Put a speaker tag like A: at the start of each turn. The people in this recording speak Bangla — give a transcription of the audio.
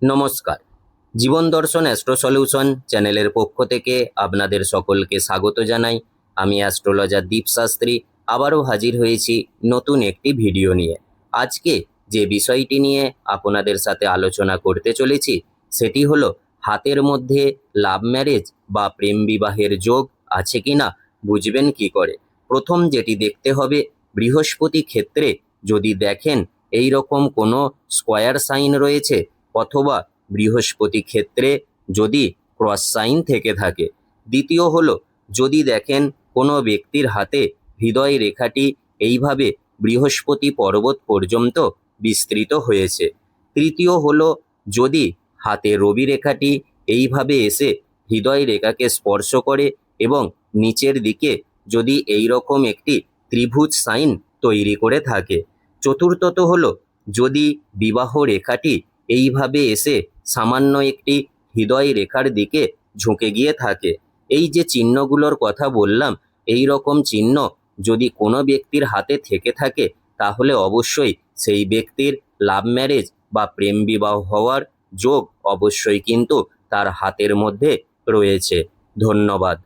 A: নমস্কার। জীবন দর্শন অ্যাস্ট্রো সলিউশন চ্যানেলের পক্ষ থেকে আপনাদের সকলকে স্বাগত জানাই। আমি অ্যাস্ট্রোলজার দীপ শাস্ত্রী আবারও হাজির হয়েছি নতুন একটি ভিডিও নিয়ে। আজকে যে বিষয়টি নিয়ে আপনাদের সাথে আলোচনা করতে চলেছি সেটি হলো হাতের মধ্যে লাভ ম্যারেজ বা প্রেম বিবাহের যোগ আছে কিনা বুঝবেন কি করে। প্রথম যেটি দেখতে হবে, বৃহস্পতি ক্ষেত্রে যদি দেখেন এই রকম কোনো স্কোয়ার সাইন রয়েছে অথবা বৃহস্পতি ক্ষেত্রে যদি ক্রস সাইন থেকে থাকে। দ্বিতীয় হলো, যদি দেখেন কোনো ব্যক্তির হাতে হৃদয় রেখাটি এইভাবে বৃহস্পতি পর্বত পর্যন্ত বিস্তৃত হয়েছে। তৃতীয় হলো, যদি হাতে রবি রেখাটি এইভাবে এসে হৃদয় রেখাকে স্পর্শ করে এবং নিচের দিকে যদি এই রকম একটি ত্রিভুজ সাইন তৈরি করে থাকে। চতুর্থত হলো, যদি বিবাহ রেখাটি এইভাবে এসে সামান্য একটি হৃদয় রেখার দিকে ঝুঁকে গিয়ে থাকে। এই যে চিহ্নগুলোর কথা বললাম, এই রকম চিহ্ন যদি কোনো ব্যক্তির হাতে থেকে থাকে তাহলে অবশ্যই সেই ব্যক্তির লাভ ম্যারেজ বা প্রেম বিবাহ হওয়ার যোগ অবশ্যই কিন্তু তার হাতের মধ্যে রয়েছে। ধন্যবাদ।